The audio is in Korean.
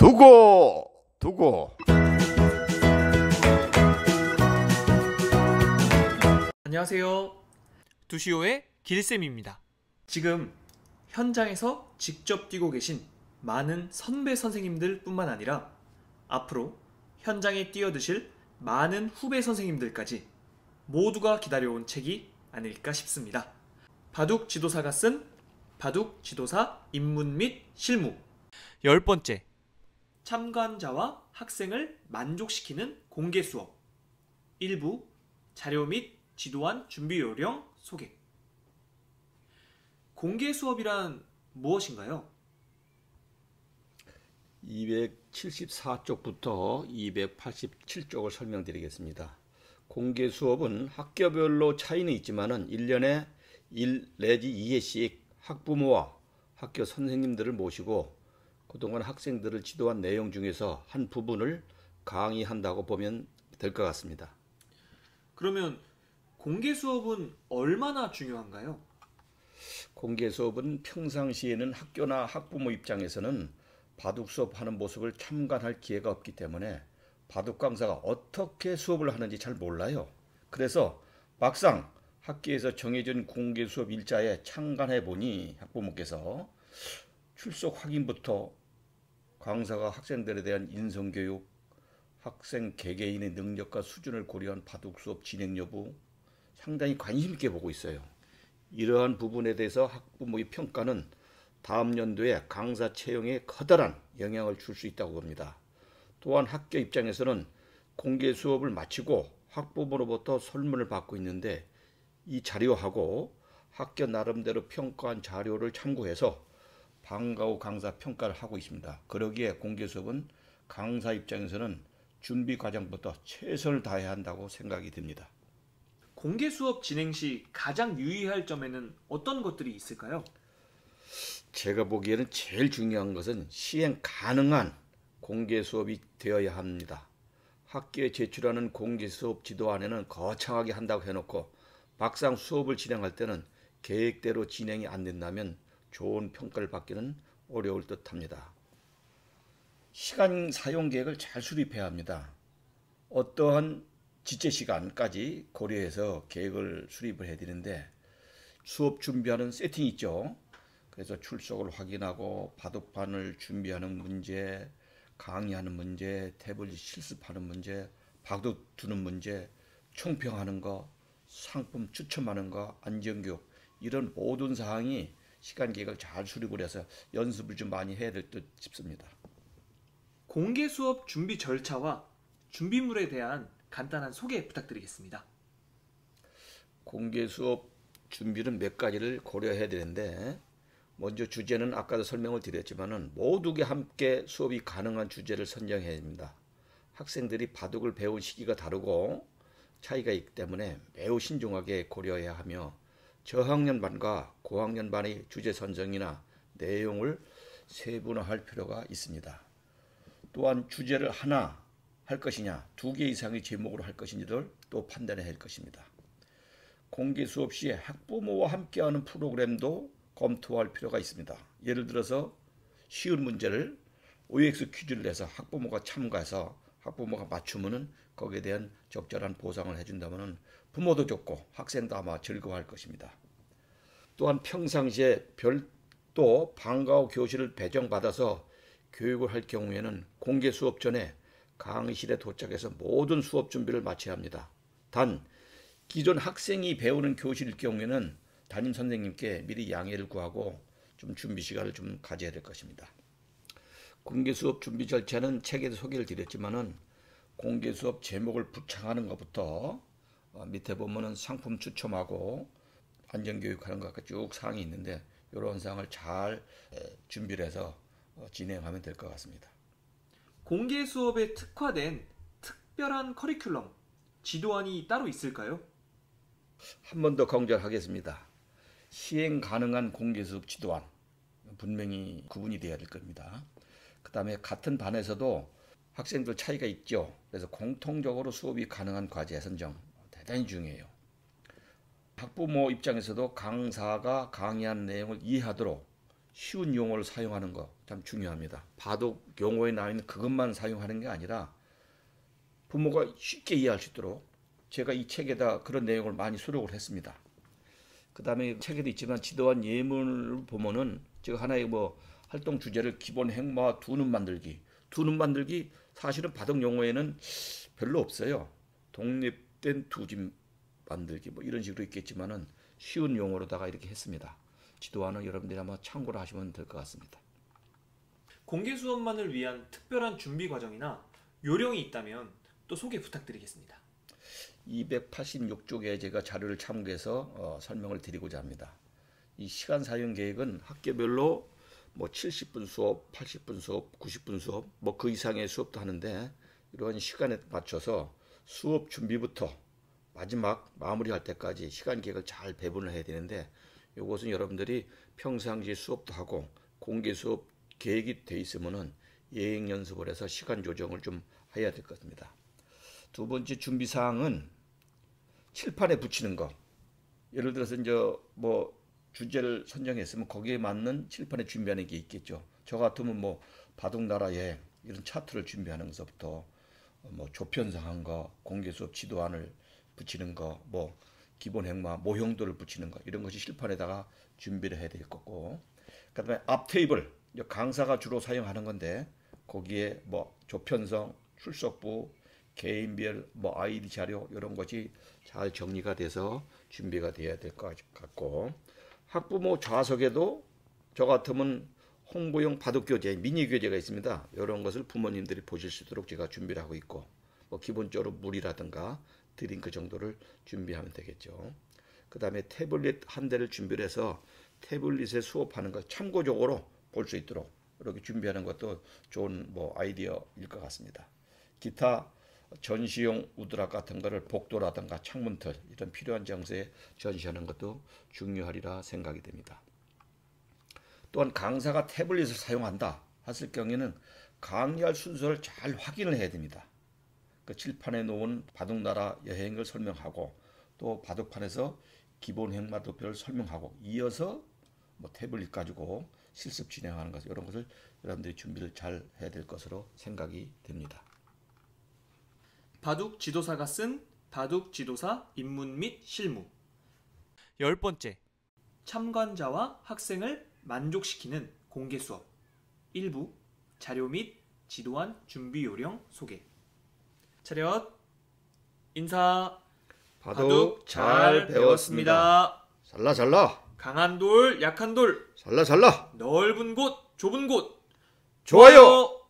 두고. 안녕하세요. 두시오의 길쌤입니다. 지금 현장에서 직접 뛰고 계신 많은 선배 선생님들 뿐만 아니라 앞으로 현장에 뛰어드실 많은 후배 선생님들까지 모두가 기다려온 책이 아닐까 싶습니다. 바둑 지도사가 쓴 바둑 지도사 입문 및 실무 10번째, 참관자와 학생을 만족시키는 공개 수업. 일부 자료 및 지도안 준비 요령 소개. 공개 수업이란 무엇인가요? 274쪽부터 287쪽을 설명드리겠습니다. 공개 수업은 학교별로 차이는 있지만은 1년에 1 내지 2회씩 학부모와 학교 선생님들을 모시고 그동안 학생들을 지도한 내용 중에서 한 부분을 강의한다고 보면 될 것 같습니다. 그러면 공개 수업은 얼마나 중요한가요? 공개 수업은 평상시에는 학교나 학부모 입장에서는 바둑 수업하는 모습을 참관할 기회가 없기 때문에 바둑 강사가 어떻게 수업을 하는지 잘 몰라요. 그래서 막상 학교에서 정해진 공개 수업 일자에 참관해 보니 학부모께서 출석 확인부터 강사가 학생들에 대한 인성교육, 학생 개개인의 능력과 수준을 고려한 바둑 수업 진행 여부 상당히 관심 있게 보고 있어요. 이러한 부분에 대해서 학부모의 평가는 다음 연도에 강사 채용에 커다란 영향을 줄 수 있다고 봅니다. 또한 학교 입장에서는 공개 수업을 마치고 학부모로부터 설문을 받고 있는데 이 자료하고 학교 나름대로 평가한 자료를 참고해서 방과 후 강사 평가를 하고 있습니다. 그러기에 공개 수업은 강사 입장에서는 준비 과정부터 최선을 다해야 한다고 생각이 듭니다. 공개 수업 진행 시 가장 유의할 점에는 어떤 것들이 있을까요? 제가 보기에는 제일 중요한 것은 시행 가능한 공개 수업이 되어야 합니다. 학교에 제출하는 공개 수업 지도안에는 거창하게 한다고 해놓고 막상 수업을 진행할 때는 계획대로 진행이 안 된다면 좋은 평가를 받기는 어려울 듯합니다. 시간 사용 계획을 잘 수립해야 합니다. 어떠한 지체 시간까지 고려해서 계획을 수립을 해야 되는데 수업 준비하는 세팅이 있죠. 그래서 출석을 확인하고 바둑판을 준비하는 문제, 강의하는 문제, 태블릿 실습하는 문제, 바둑 두는 문제, 총평하는 거, 상품 추첨하는 거, 안전교육 이런 모든 사항이 시간 계획을 잘 수립을 해서 연습을 좀 많이 해야 될 듯 싶습니다. 공개 수업 준비 절차와 준비물에 대한 간단한 소개 부탁드리겠습니다. 공개 수업 준비는 몇 가지를 고려해야 되는데 먼저 주제는 아까도 설명을 드렸지만은 모두가 함께 수업이 가능한 주제를 선정해야 합니다. 학생들이 바둑을 배운 시기가 다르고 차이가 있기 때문에 매우 신중하게 고려해야 하며 저학년반과 고학년반의 주제 선정이나 내용을 세분화할 필요가 있습니다. 또한 주제를 하나 할 것이냐, 2개 이상의 제목으로 할 것인지를 또 판단해야 할 것입니다. 공개 수업 시에 학부모와 함께하는 프로그램도 검토할 필요가 있습니다. 예를 들어서 쉬운 문제를 OX 퀴즈를 내서 학부모가 참가해서 학부모가 맞추면은 거기에 대한 적절한 보상을 해준다면은 부모도 좋고 학생도 아마 즐거워할 것입니다. 또한 평상시에 별도 방과 후 교실을 배정받아서 교육을 할 경우에는 공개 수업 전에 강의실에 도착해서 모든 수업 준비를 마쳐야 합니다. 단 기존 학생이 배우는 교실일 경우에는 담임 선생님께 미리 양해를 구하고 좀 준비 시간을 좀 가져야 될 것입니다. 공개 수업 준비 절차는 책에도 소개를 드렸지만은 공개 수업 제목을 부착하는 것부터 밑에 보면은 상품 추첨하고 안전교육하는 것까지 쭉 사항이 있는데 이런 사항을 잘 준비를 해서 진행하면 될 것 같습니다. 공개 수업에 특화된 특별한 커리큘럼, 지도안이 따로 있을까요? 한 번 더 강조하겠습니다. 시행 가능한 공개 수업 지도안 분명히 구분이 돼야 될 겁니다. 그 다음에 같은 반에서도 학생들 차이가 있죠. 그래서 공통적으로 수업이 가능한 과제 선정 대단히 중요해요. 학부모 입장에서도 강사가 강의한 내용을 이해하도록 쉬운 용어를 사용하는 거 참 중요합니다. 바둑 용어에 나와 있는 그것만 사용하는 게 아니라 부모가 쉽게 이해할 수 있도록 제가 이 책에다 그런 내용을 많이 수록을 했습니다. 그 다음에 책에도 있지만 지도한 예문을 보면은 제가 하나의 뭐 활동 주제를 기본 행마와 두눈 만들기. 두눈 만들기 사실은 바둑 용어에는 별로 없어요. 독립된 두집 만들기 뭐 이런 식으로 있겠지만은 쉬운 용어로다가 이렇게 했습니다. 지도안은 여러분들이 한번 참고를 하시면 될 것 같습니다. 공개 수업만을 위한 특별한 준비 과정이나 요령이 있다면 또 소개 부탁드리겠습니다. 286쪽에 제가 자료를 참고해서 설명을 드리고자 합니다. 이 시간 사용 계획은 학교별로 뭐 70분 수업, 80분 수업, 90분 수업, 뭐 그 이상의 수업도 하는데 이러한 시간에 맞춰서 수업 준비부터 마지막 마무리할 때까지 시간 계획을 잘 배분을 해야 되는데 이것은 여러분들이 평상시 수업도 하고 공개 수업 계획이 돼 있으면은 예행 연습을 해서 시간 조정을 좀 해야 될 것 같습니다. 두 번째 준비 사항은 칠판에 붙이는 거. 예를 들어서 이제 뭐 주제를 선정했으면 거기에 맞는 칠판에 준비하는 게 있겠죠. 저 같으면 뭐 바둑나라 여행 이런 차트를 준비하는 것부터 뭐 조편성한 거, 공개 수업 지도안을 붙이는 거, 뭐 기본 행마, 모형도를 붙이는 거 이런 것이 실판에다가 준비를 해야 될 거고, 그다음에 앞 테이블 강사가 주로 사용하는 건데 거기에 뭐 조편성, 출석부, 개인별 뭐 아이디 자료 이런 것이 잘 정리가 돼서 준비가 돼야 될 것 같고, 학부모 좌석에도 저 같으면 홍보용 바둑 교재, 미니 교재가 있습니다. 이런 것을 부모님들이 보실 수 있도록 제가 준비를 하고 있고, 뭐 기본적으로 물이라든가 드링크 정도를 준비하면 되겠죠. 그 다음에 태블릿 한 대를 준비를 해서 태블릿에 수업하는 것 참고적으로 볼 수 있도록 이렇게 준비하는 것도 좋은 뭐 아이디어일 것 같습니다. 기타 전시용 우드락 같은 거를 복도라든가 창문틀 이런 필요한 장소에 전시하는 것도 중요하리라 생각이 됩니다. 또한 강사가 태블릿을 사용한다 했을 경우에는 강의할 순서를 잘 확인을 해야 됩니다. 그 칠판에 놓은 바둑나라 여행을 설명하고 또 바둑판에서 기본 행마도표를 설명하고 이어서 뭐 태블릿 가지고 실습 진행하는 것 이런 것을 여러분들이 준비를 잘 해야 될 것으로 생각이 됩니다. 바둑 지도사가 쓴 바둑 지도사 입문 및 실무. 10번째. 참관자와 학생을 만족시키는 공개 수업. 1부 자료 및 지도안 준비 요령 소개. 차렷 인사. 바둑 잘 배웠습니다. 잘라 강한 돌 약한 돌 잘라 넓은 곳 좁은 곳 좋아요.